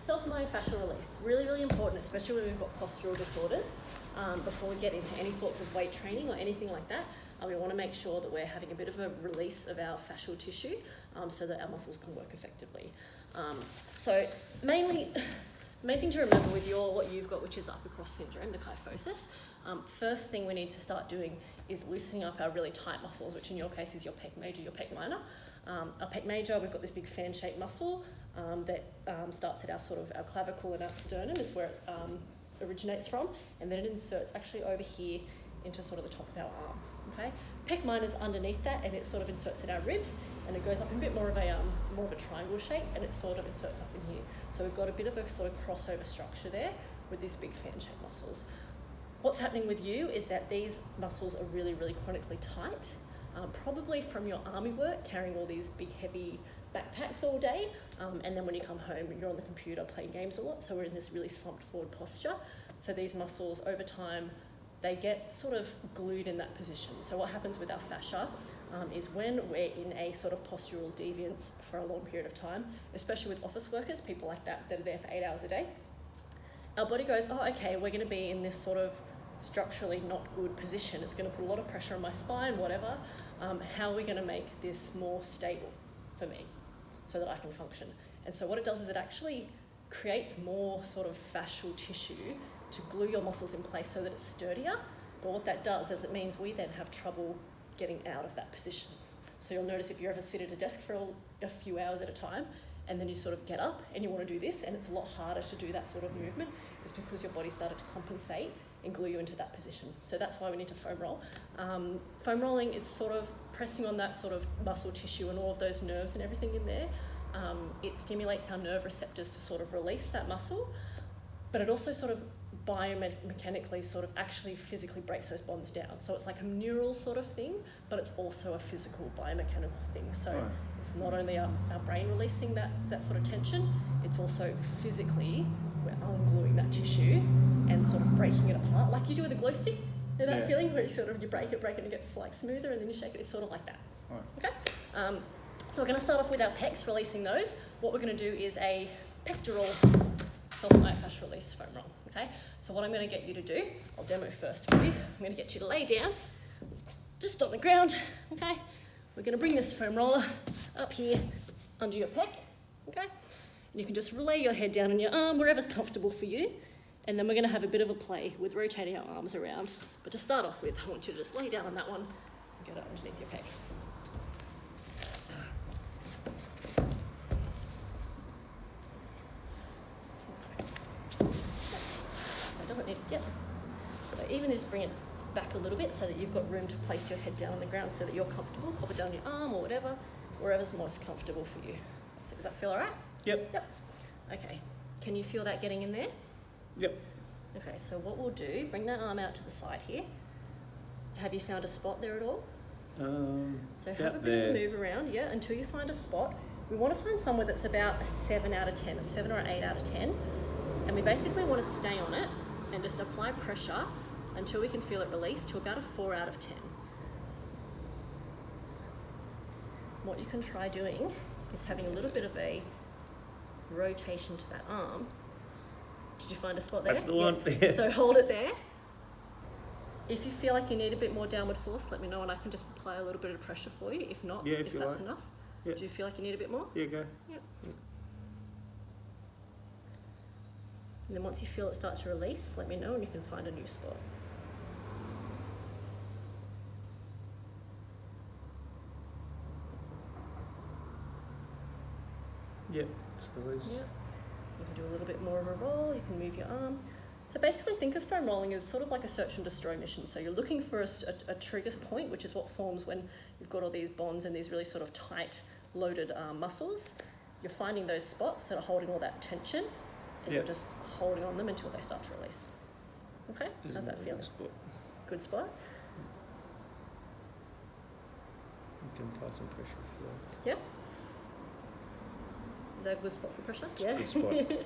Self-myofascial release, really, really important, especially when we've got postural disorders. Before we get into any sorts of weight training or anything like that, we want to make sure that we're having a bit of a release of our fascial tissue so that our muscles can work effectively. So main thing to remember with what you've got, which is upper cross syndrome, the kyphosis, first thing we need to start doing is loosening up our really tight muscles, which in your case is your pec major, your pec minor. Our pec major, we've got this big fan-shaped muscle that starts at our clavicle and our sternum is where it originates from, and then it inserts actually over here into sort of the top of our arm. Okay, pec minor is underneath that, and it sort of inserts in our ribs, and it goes up in a bit more of a triangle shape, and it sort of inserts up in here. So we've got a bit of a sort of crossover structure there with these big fan-shaped muscles. What's happening with you is that these muscles are really, really chronically tight, probably from your army work, carrying all these big, heavy backpacks all day, and then when you come home, you're on the computer playing games a lot, so we're in this really slumped forward posture. So these muscles, over time, they get sort of glued in that position. So what happens with our fascia is when we're in a sort of postural deviance for a long period of time, especially with office workers, people like that are there for 8 hours a day, our body goes, oh, okay, we're going to be in this sort of structurally not good position. It's going to put a lot of pressure on my spine, whatever. How are we going to make this more stable for me so that I can function? And so what it does is it actually creates more sort of fascial tissue to glue your muscles in place so that it's sturdier. But what that does is it means we then have trouble getting out of that position. So you'll notice if you ever sit at a desk for a few hours at a time, and then you sort of get up and you want to do this, and it's a lot harder to do that sort of movement, is because your body started to compensate and glue you into that position. So that's why we need to foam roll. Foam rolling is sort of pressing on that sort of muscle tissue and all of those nerves and everything in there. It stimulates our nerve receptors to sort of release that muscle, but it also sort of biomechanically sort of actually physically breaks those bonds down. So it's like a neural sort of thing, but it's also a physical biomechanical thing. So right. It's not only our brain releasing that sort of tension, it's also physically we're ungluing that tissue and sort of breaking it apart, like you do with a glow stick. You know that feeling where you break it and it gets like smoother, and then you shake it. It's sort of like that. Right. Okay. So we're going to start off with our pecs, releasing those. What we're going to do is a pectoral self-myofascial release foam roll. Okay. So what I'm going to get you to do, I'll demo first for you. I'm going to get you to lay down, just on the ground. Okay. We're going to bring this foam roller up here under your pec. Okay. And you can just lay your head down on your arm, wherever's comfortable for you. And then we're going to have a bit of a play with rotating our arms around. But to start off with, I want you to just lay down on that one and get it underneath your pec. So it doesn't need, So even just bring it back a little bit so that you've got room to place your head down on the ground so that you're comfortable. Pop it down your arm or whatever, wherever's most comfortable for you. So does that feel all right? Yep. Okay. Can you feel that getting in there? Yep. Okay, so what we'll do, bring that arm out to the side here. Have you found a spot there at all? So have a bit of a move around, until you find a spot. We want to find somewhere that's about a 7 out of 10, a 7 or an 8 out of 10. And we basically want to stay on it and just apply pressure until we can feel it release to about a 4 out of 10. What you can try doing is having a little bit of a rotation to that arm. Did you find a spot there? That's the one. Yeah. So hold it there. If you feel like you need a bit more downward force, let me know and I can just apply a little bit of pressure for you. If not, if that's enough. Do you feel like you need a bit more? Yeah, go. Yep. And then once you feel it start to release, let me know and you can find a new spot. Yep, just release. Yep. You can do a little bit more of a roll, you can move your arm. So basically think of foam rolling as sort of like a search and destroy mission. So you're looking for a trigger point, which is what forms when you've got all these bonds and these really sort of tight, loaded muscles. You're finding those spots that are holding all that tension, and you're just holding on them until they start to release. Okay, how's that feel? Good spot? You can apply some pressure if you like. Yep. Is that a good spot for pressure? It's a good spot.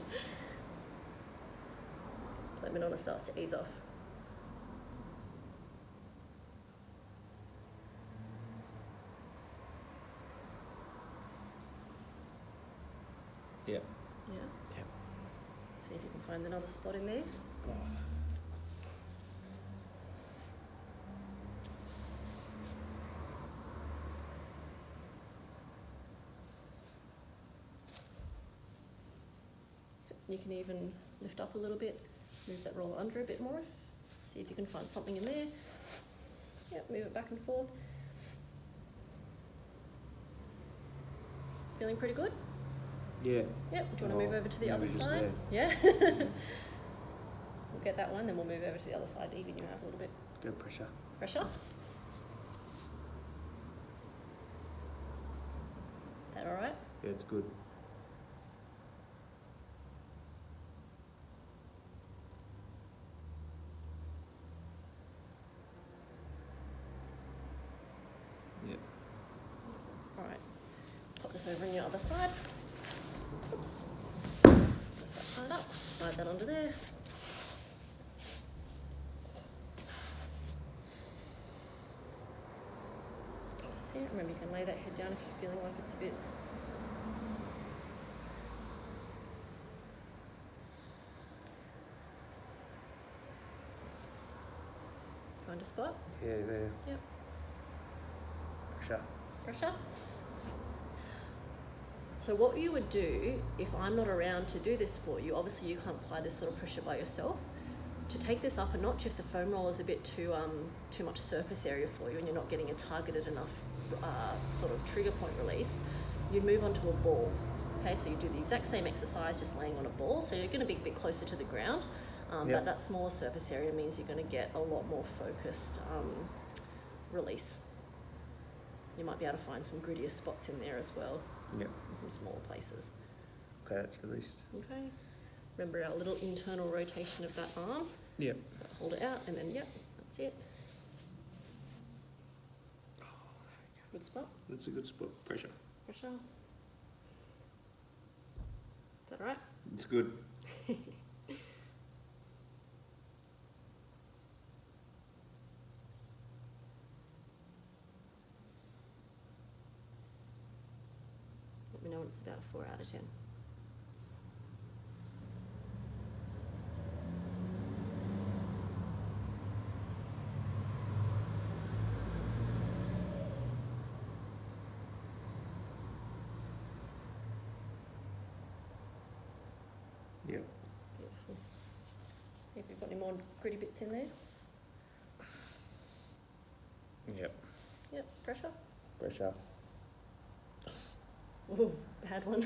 Let me know when it starts to ease off. Yep. Yeah. Yep. See if you can find another spot in there. You can even lift up a little bit, move that roller under a bit more. See if you can find something in there. Yep, move it back and forth. Feeling pretty good? Yeah. Yep, do you want to move over to the other maybe just side? there. Yeah? We'll get that one, then we'll move over to the other side, even you out a little bit. Good pressure. Pressure. That all right? Yeah, it's good. Yep. All right. Pop this over on your other side. Oops. Just lift that side up. Slide that onto there. See, remember you can lay that head down if you're feeling like it's a bit. Find a spot. Yeah, there. Yep. Pressure. Pressure. So what you would do, if I'm not around to do this for you, obviously you can't apply this little pressure by yourself. To take this up a notch, if the foam roller is a bit too much surface area for you and you're not getting a targeted enough sort of trigger point release, you'd move onto a ball. Okay, so you do the exact same exercise, just laying on a ball. So you're going to be a bit closer to the ground, but that smaller surface area means you're going to get a lot more focused release. You might be able to find some grittier spots in there as well. Yep. Some smaller places. Okay, that's released. Okay. Remember our little internal rotation of that arm. Yep. Hold it out and then, yep, that's it. Good spot. That's a good spot. Pressure. Pressure. Is that all right? It's good. Let me know when it's about a 4 out of 10. Yep. Beautiful. See if we've got any more gritty bits in there. Yep. Yep, pressure. Pressure. Ooh, bad one.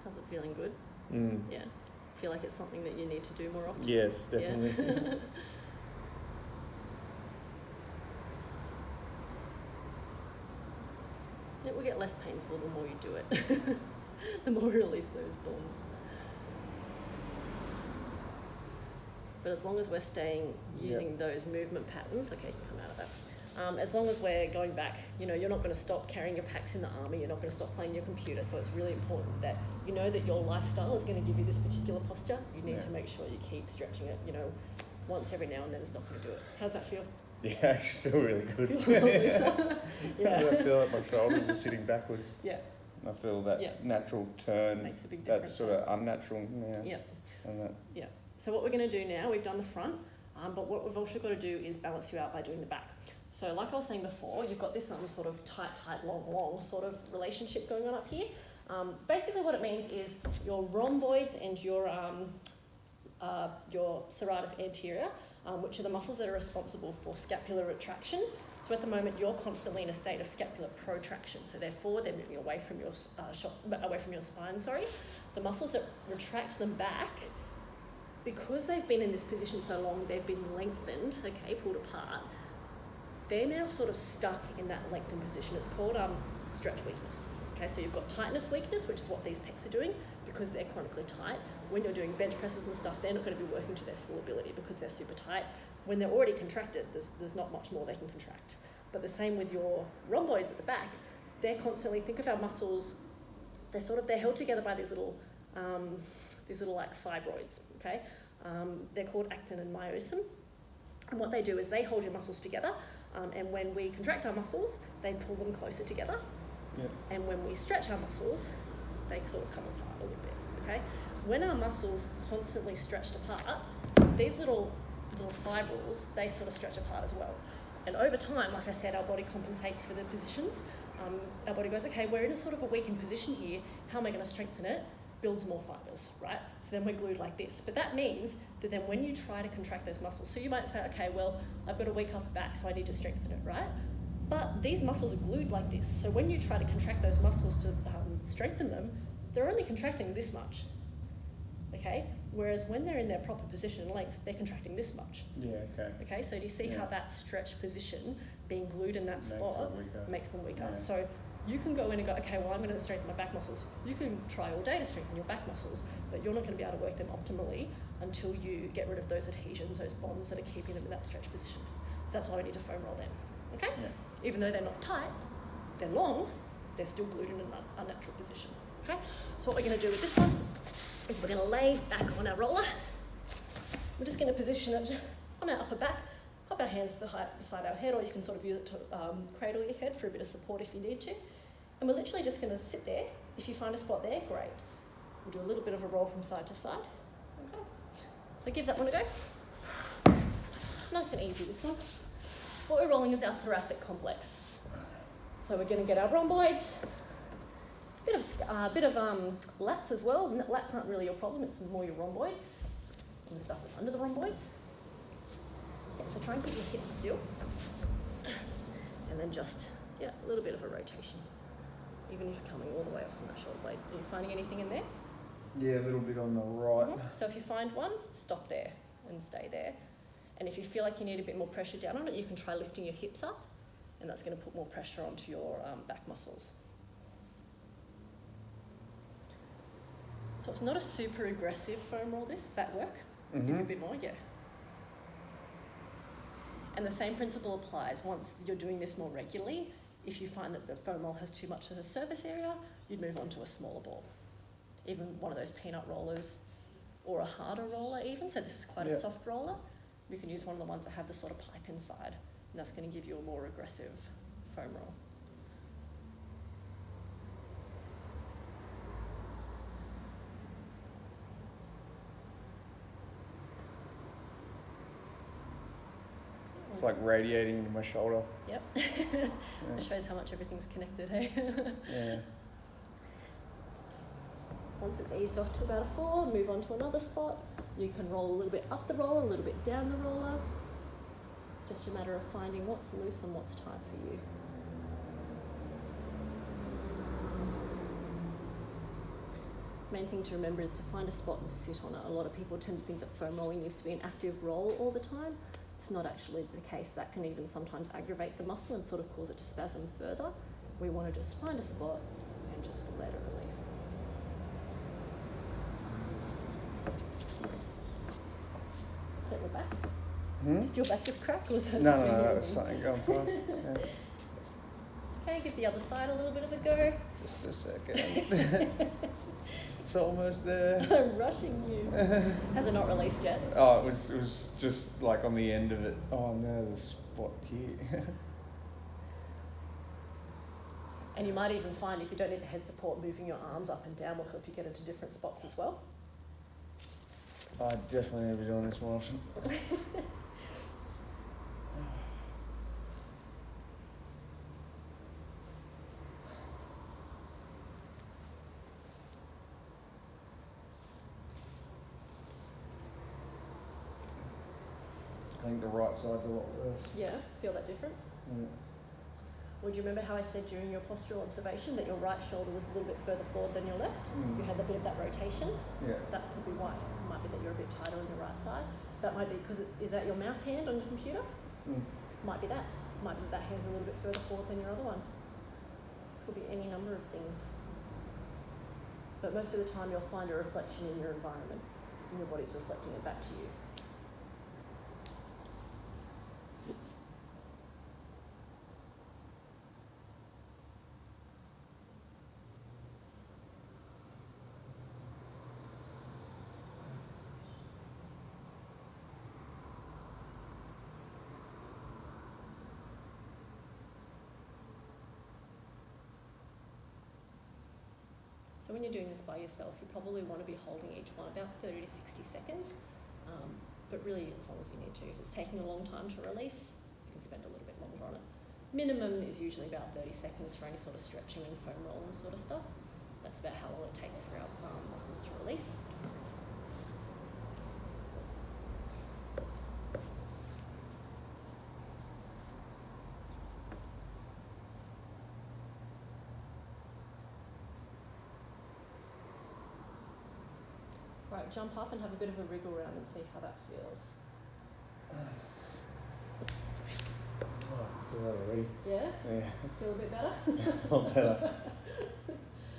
How's it feeling? Good? Mm. Yeah. Feel like it's something that you need to do more often? Yes, definitely. Yeah. It will get less painful the more you do it. The more you release those bonds. But as long as we're staying using those movement patterns, okay, you can come out of that. As long as we're going back, you know, you're not going to stop carrying your packs in the army, you're not going to stop playing your computer, so it's really important that you know that your lifestyle is going to give you this particular posture. You need to make sure you keep stretching it, you know, once every now and then is not going to do it. How does that feel? Yeah, I actually feel really good. Yeah. I feel like my shoulders are sitting backwards. Yeah. I feel that natural turn. Makes a big difference. That's sort of unnatural. Yeah. And that. Yeah. So what we're going to do now, we've done the front, but what we've also got to do is balance you out by doing the back. So like I was saying before, you've got this sort of tight, long sort of relationship going on up here. Basically what it means is your rhomboids and your serratus anterior, which are the muscles that are responsible for scapular retraction. So at the moment, you're constantly in a state of scapular protraction. So therefore, they're moving away from your spine. Sorry, the muscles that retract them back, because they've been in this position so long, they've been lengthened. Okay, pulled apart. They're now sort of stuck in that lengthened position. It's called stretch weakness. Okay, so you've got tightness weakness, which is what these pecs are doing because they're chronically tight. When you're doing bench presses and stuff, they're not going to be working to their full ability because they're super tight. When they're already contracted, there's not much more they can contract. But the same with your rhomboids at the back. They're constantly, think of our muscles, they're held together by these little like fibroids, okay? They're called actin and myosin. And what they do is they hold your muscles together, and when we contract our muscles, they pull them closer together. Yep. And when we stretch our muscles, they sort of come apart a little bit, okay? When our muscles constantly stretched apart, these little fibrils, they sort of stretch apart as well. And over time, like I said, our body compensates for the positions. Our body goes, okay, we're in a sort of a weakened position here. How am I going to strengthen it? Builds more fibers, right? So then we're glued like this. But that means that then when you try to contract those muscles, so you might say, okay, well, I've got a weak upper back, so I need to strengthen it, right? But these muscles are glued like this. So when you try to contract those muscles to strengthen them, they're only contracting this much, okay? Whereas when they're in their proper position and length, they're contracting this much. Yeah, okay. Okay, so do you see how that stretched position, being glued in that spot, makes them weaker? Yeah. So you can go in and go, okay, well, I'm going to strengthen my back muscles. You can try all day to strengthen your back muscles, but you're not going to be able to work them optimally until you get rid of those adhesions, those bonds that are keeping them in that stretched position. So that's why we need to foam roll them, okay? Yeah. Even though they're not tight, they're long, they're still glued in an unnatural position, okay? So what we're going to do with this one is we're going to lay back on our roller. We're just going to position it on our upper back, pop our hands beside our head, or you can sort of use it to cradle your head for a bit of support if you need to. And we're literally just going to sit there. If you find a spot there, great. We'll do a little bit of a roll from side to side. Okay. So give that one a go. Nice and easy, this one. What we're rolling is our thoracic complex. So we're going to get our rhomboids, bit of lats as well. Lats aren't really your problem, it's more your rhomboids and the stuff that's under the rhomboids. Yeah, so try and keep your hips still. And then just, a little bit of a rotation. Even if you're coming all the way up from that shoulder blade. Are you finding anything in there? Yeah, a little bit on the right. Mm-hmm. So if you find one, stop there and stay there. And if you feel like you need a bit more pressure down on it, you can try lifting your hips up, and that's going to put more pressure onto your back muscles. So it's not a super aggressive foam roll that work. Give you a bit more, yeah. And the same principle applies once you're doing this more regularly. If you find that the foam roll has too much of a surface area, you'd move on to a smaller ball. Even one of those peanut rollers or a harder roller even, so this is quite a soft roller. You can use one of the ones that have the sort of pipe inside, and that's going to give you a more aggressive foam roll. It's like radiating into my shoulder. Yep. It shows how much everything's connected, hey? Yeah. Once it's eased off to about a 4, move on to another spot. You can roll a little bit up the roller, a little bit down the roller. It's just a matter of finding what's loose and what's tight for you. Main thing to remember is to find a spot and sit on it. A lot of people tend to think that foam rolling needs to be an active roll all the time. It's not actually the case. That can even sometimes aggravate the muscle and sort of cause it to spasm further. We want to just find a spot and just let it release. Is that your back? Did your back just crack, or was that No, just that was something going on. Yeah. Okay, give the other side a little bit of a go. Just a second. It's almost there. I'm rushing you. Has it not released yet? Oh, it was just like on the end of it. Oh no, there's a spot here. And you might even find, if you don't need the head support, moving your arms up and down will help you get into different spots as well. I definitely need to be doing this more often. I think the right side's a lot worse. Yeah, feel that difference? Yeah. Would you remember how I said during your postural observation that your right shoulder was a little bit further forward than your left? You had a bit of that rotation? Yeah. That could be why. It might be that you're a bit tighter on your right side. That might be because, is that your mouse hand on the computer? Might be that. Might be that hand's a little bit further forward than your other one. Could be any number of things. But most of the time you'll find a reflection in your environment, and your body's reflecting it back to you. So when you're doing this by yourself, you probably want to be holding each one about 30 to 60 seconds, but really as long as you need to. If it's taking a long time to release, you can spend a little bit longer on it. Minimum is usually about 30 seconds for any sort of stretching and foam rolling sort of stuff. That's about how long it takes for our muscles to release. Right, jump up and have a bit of a wriggle around and see how that feels. Oh, I feel that already. Yeah? Yeah. Feel a bit better? A lot better.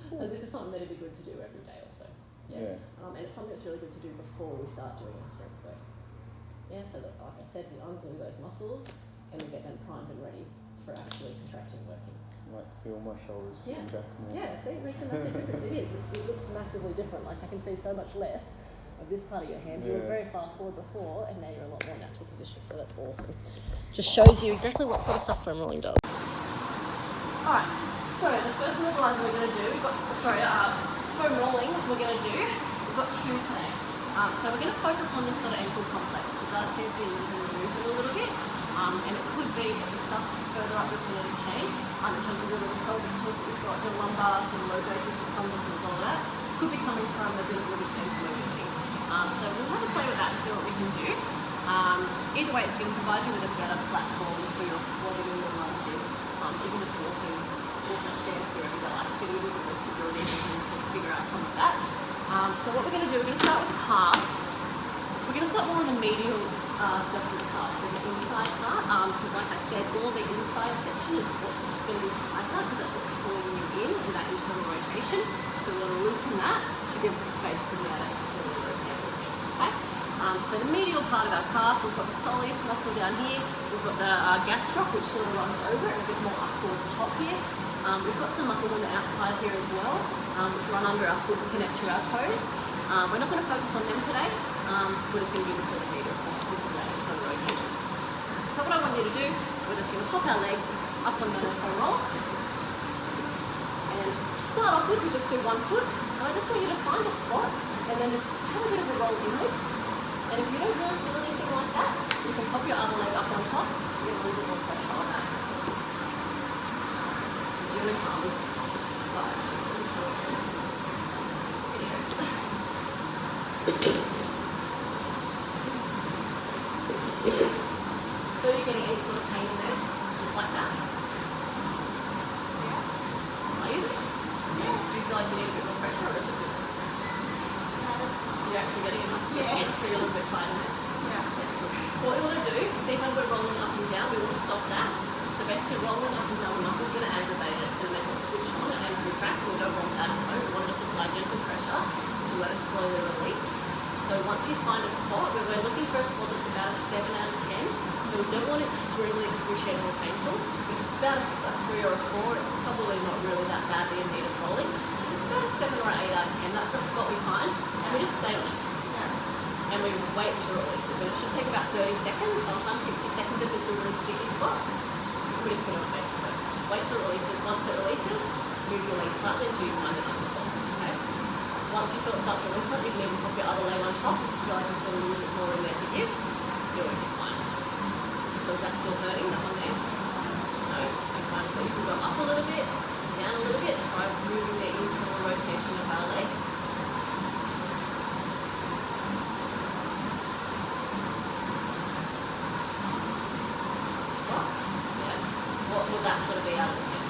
So this is something that'd be good to do every day or so. Yeah. And it's something that's really good to do before we start doing our strength work. Yeah, so that, like I said, we unglue those muscles and we get them primed and ready for actually contracting and working. Like feel my shoulders Yeah. back more. Yeah, see, it makes a massive difference. It is. It looks massively different. Like I can see so much less of this part of your hand. You were very far forward before and now you're a lot more natural position, so that's awesome. Just shows you exactly what sort of stuff foam rolling does. Alright, so the first mobiliser we're going to do, foam rolling we're going to do, we've got two today. So we're going to focus on this sort of ankle complex because that seems to be moving a little bit. And it could be that the stuff further up the leg chain, in terms of the little pelvic tilt that we've got, the lumbar, some lordosis, ecdysis, all that, could be coming from a bit of ribs ankle moving. So we'll have a play with that and see what we can do. Either way, it's going to provide you with a better platform for your squatting and your lunging, even just walking upstairs to your everyday life activity with more stability, you can figure out some of that. So what we're going to do, we're going to start with the calves. We're going to start more on the medial surface of the calves, so the inside part, because like I said, all the inside section is what's going to be tighter, because that's what's pulling you in with that internal rotation. So we're going to loosen that to give us the space to be able to externally rotate. Okay? So the medial part of our calf, we've got the soleus muscle down here, we've got the gastroc, which sort of runs over and a bit more up towards the top here. We've got some muscles on the outside here as well, which run under our foot and connect to our toes. We're not going to focus on them today, we're just going to do this little medial stuff because that internal rotation. So what I want you to do, we're just going to pop our leg up on the foam roll. And to start off with, we just do one foot. And I just want you to find a spot and then just have a bit of a roll inwards. And if you don't really feel anything like that, you can pop your other leg up on top and get a little bit more pressure on that. You're going to come side. So you're getting any sort of pain in there, just like that. Yeah. Are you? Yeah. Do you feel like you need a bit more pressure or is it good? You're actually getting enough? Yeah. So you're a little bit tight in there? Yeah. So what we want to do, see how we're rolling up and down, we want to stop that. So basically rolling up and down the muscle's going to aggravate it. It's going to make us switch on and retract. We don't want that at home. We want to just apply gentle pressure and let it slowly release. So once you find a spot, we're looking for a spot that's about a 7 out of 10. So we don't want it extremely excruciating or painful. If it's about a 3 or a 4, it's probably not really that badly in need of rolling. If it's about a 7 or an 8 out of 10, that's the spot we find, and we just stay on it. And we wait to release it. So it should take about 30 seconds, sometimes 60 seconds if it's a really sticky spot. We just sit on it basically. Just wait till it releases. Once it releases, move your leg slightly until you find another spot. Okay? Once you feel it start to release up, you can even pop your other leg on top if you feel like there's got a little bit more in there to give. See what you can find. So is that still hurting, that one there? No? Okay, so you can go up a little bit, down a little bit, try moving the internal rotation of our leg. Spot? Yeah. What would that sort of be out of 10?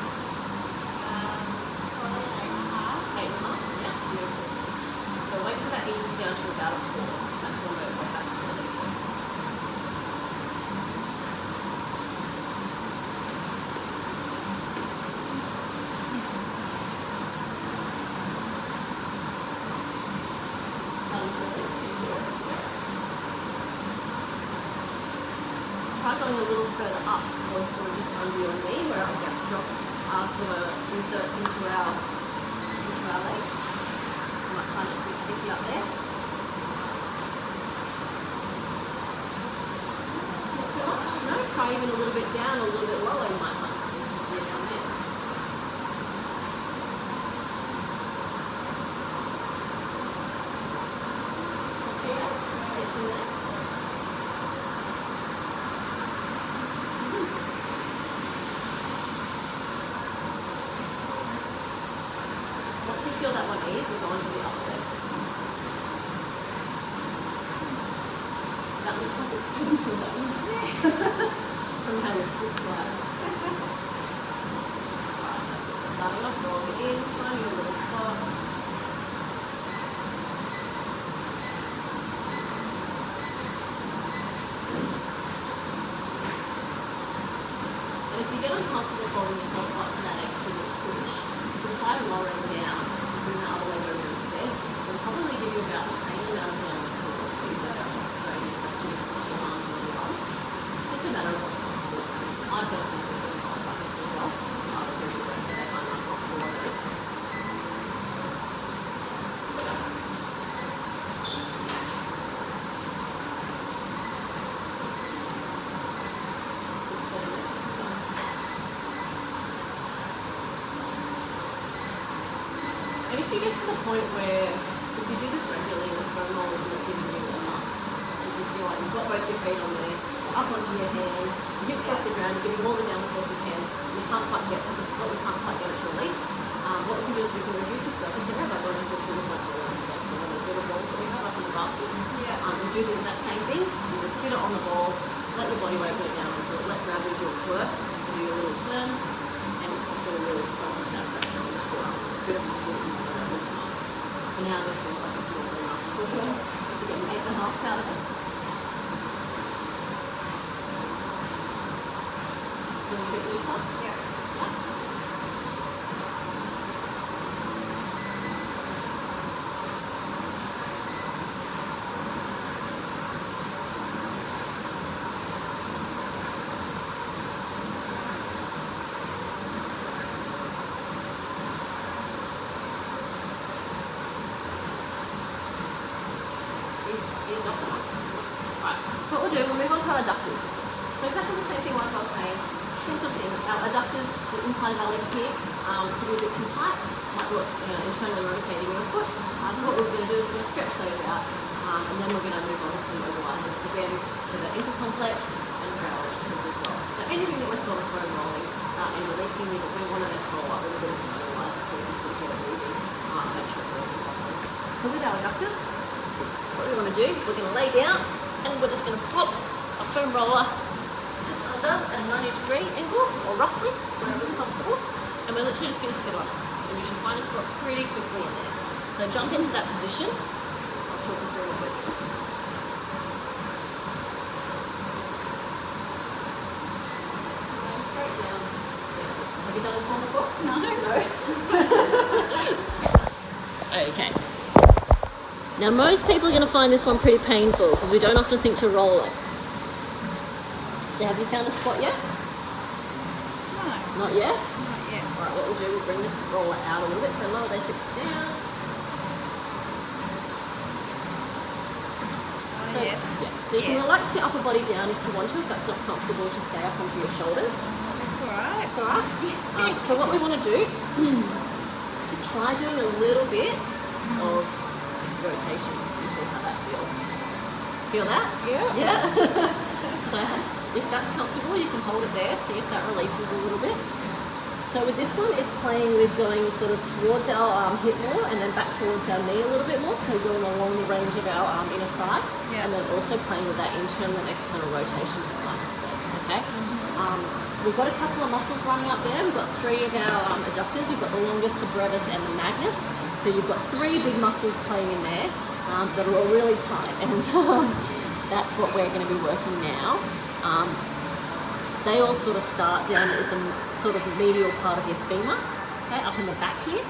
Probably 8.5. 8.5? Yeah, beautiful. So wait till that eases down to about a 4. That's when we're back to release it. Try going a little further up towards sort of just under your knee where our gastroc sort of inserts into our leg. You might find it's a bit sticky up there. Not so much, no? Try even a little bit down, a little bit lower, you might find something stickier down there. knees, we're going to the upper leg. That looks like it's painful, doesn't it? From how your foot's like. Alright, that's it. So starting off, rolling in, finding a little spot. And if you get uncomfortable holding yourself up for that extra little push, you can try lowering down, bring that other leg over into bed. It'll probably give you about the same amount of down the core, so you go down straight and push your arms on your arm. Just a matter of what's comfortable. I personally prefer to hold like this as well. Other people don't, but they find it uncomfortable on the wrists. And if you get to the point where, if you do this regularly, the foam roll is not giving you enough, if you feel like you've got both your feet on there, up onto your hands, hips off the ground, you're getting all the down the force you can, you can't quite get to the spot, you can't quite get it to release, what we can do is we can reduce the surface area by going into a trigger point ball instead. So one of those little balls that we have up in the baskets, you do the exact same thing, you just sit it on the ball, let your body weight put it down onto it, let gravity do its work, you do your little turns, and it's just going to really focus that pressure on the core. A bit of muscle that you can learn this one. For now, this seems like it's not enough. If you're getting 8.5s out of it. Do you want to get this one? Yeah. Right, so what we'll do, we'll move on to our adductors. So exactly the same thing like I was saying. Here's something, our adductors, the inside of our legs here, could be a bit too tight, like what's internally rotating your foot. So what we're going to do is we're going to stretch those out, and then we're going to move on to some mobilizers, again, for the ankle complex and for our adductors as well. So anything that we're sort of foam rolling and releasing, we want to then follow up with a bit of a mobilizer so we can keep it moving, make sure it's working properly. So with our adductors, what we want to do, we're going to lay down and we're just going to pop a foam roller just under at a 90-degree angle, or roughly, wherever's comfortable, and we're literally just going to sit on it. And you should find a spot pretty quickly in there. So jump into that position. I'll talk you through what we're doing. So straight down. Have you done this one before? No. Okay. Now most people are going to find this one pretty painful because we don't often think to roll it. So have you found a spot yet? No. Not yet? Not yet. Alright, what we'll do, we'll bring this roller out a little bit. So lower those hips down. So, Yes. yeah. So you can relax your upper body down if you want to, if that's not comfortable to stay up onto your shoulders. That's alright. It's alright? So what we want to do, try doing a little bit of rotation and see how that feels. Feel that? Yeah. Yeah? So if that's comfortable, you can hold it there, see if that releases a little bit. So with this one, it's playing with going sort of towards our hip more and then back towards our knee a little bit more, so going along the range of our inner thigh, and then also playing with that internal and external rotation of the spine, okay? We've got a couple of muscles running up there. We've got 3 of our adductors. We've got the longus, brevis, and the magnus. So you've got 3 big muscles playing in there that are all really tight, and that's what we're going to be working now. They all sort of start down at the sort of medial part of your femur, okay, up in the back here,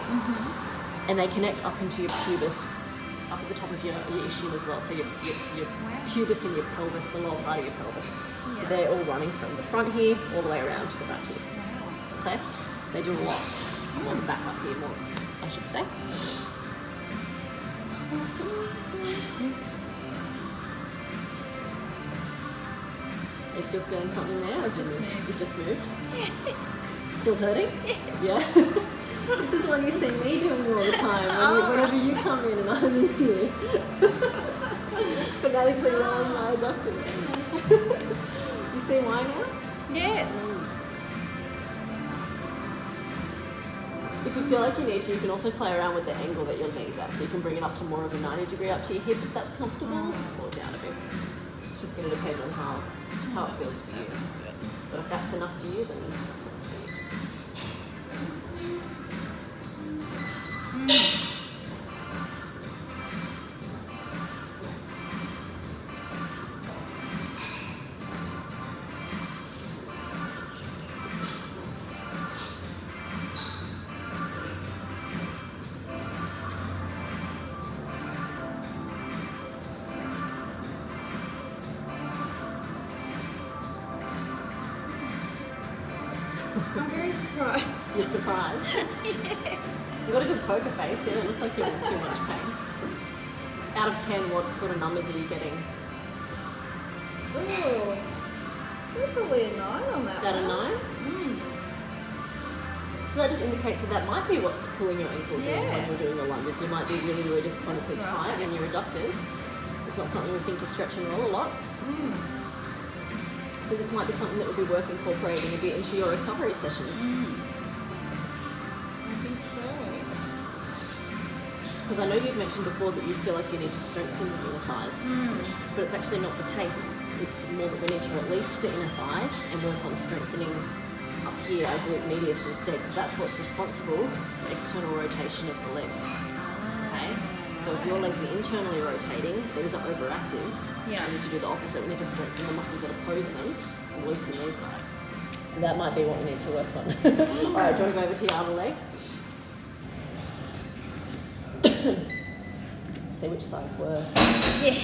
and they connect up into your pubis, up at the top of your ischium as well. So your pubis and your pelvis, the lower part of your pelvis. So they're all running from the front here all the way around to the back here. Okay, they do a lot on the back up here, more, I should say. Are you still feeling something there? Or you've just moved? Still hurting? Yeah. This is what you see me doing all the time whenever you come in and I'm in here. Phonetically rolling my adductors. You see why now? Yes. If you feel like you need to, you can also play around with the angle that your knee's at. So you can bring it up to more of a 90 degree up to your hip if that's comfortable, or down a bit. It's just going to depend on how it feels for you. But if that's enough for you, then that's enough for you. I'm very surprised. You're surprised? Yeah. You've got a good poker face. You don't look like you're in too much pain. Out of 10, what sort of numbers are you getting? Ooh. Probably a 9 on that. About a 9? So that just indicates that might be what's pulling your ankles in when you're doing the lunges. You might be really, really just chronically tight in your adductors. It's not something we think to stretch and roll a lot. But this might be something that would be worth incorporating a bit into your recovery sessions. I think so. Because I know you've mentioned before that you feel like you need to strengthen the inner thighs, but it's actually not the case. It's more that we need to release the inner thighs and work on strengthening up here our glute medius instead, because that's what's responsible for external rotation of the leg. Okay? So if your legs are internally rotating, these are overactive. Yeah. We need to do the opposite. We need to strengthen the muscles that oppose them and loosen these guys. So that might be what we need to work on. All right, do you want to go over to your other leg? See which side's worse. Yeah.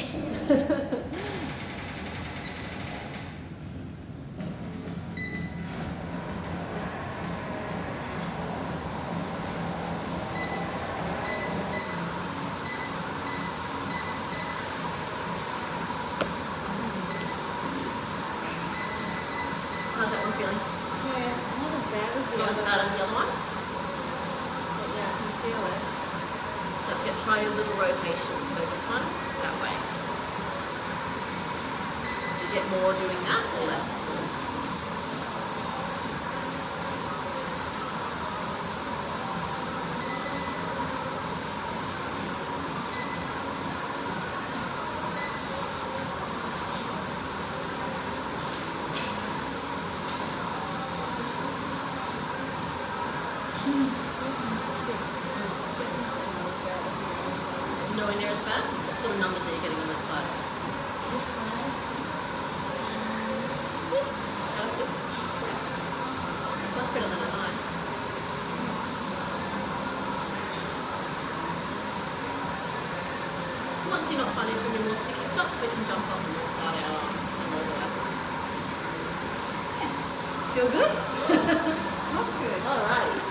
How's that one feeling? Yeah, not as bad as the Not as other bad as the other one? but yeah, I can feel it. So try a little rotation. So this one, that way. Do you get more doing that or less? Knowing there is bad? What sort of numbers are you getting on that side? Out of 6? Yeah. It's much better than a 9. Once you're not finding too many more sticky stops, we can jump up and we'll start our mobilizers. Feel good? That's good. Alrighty.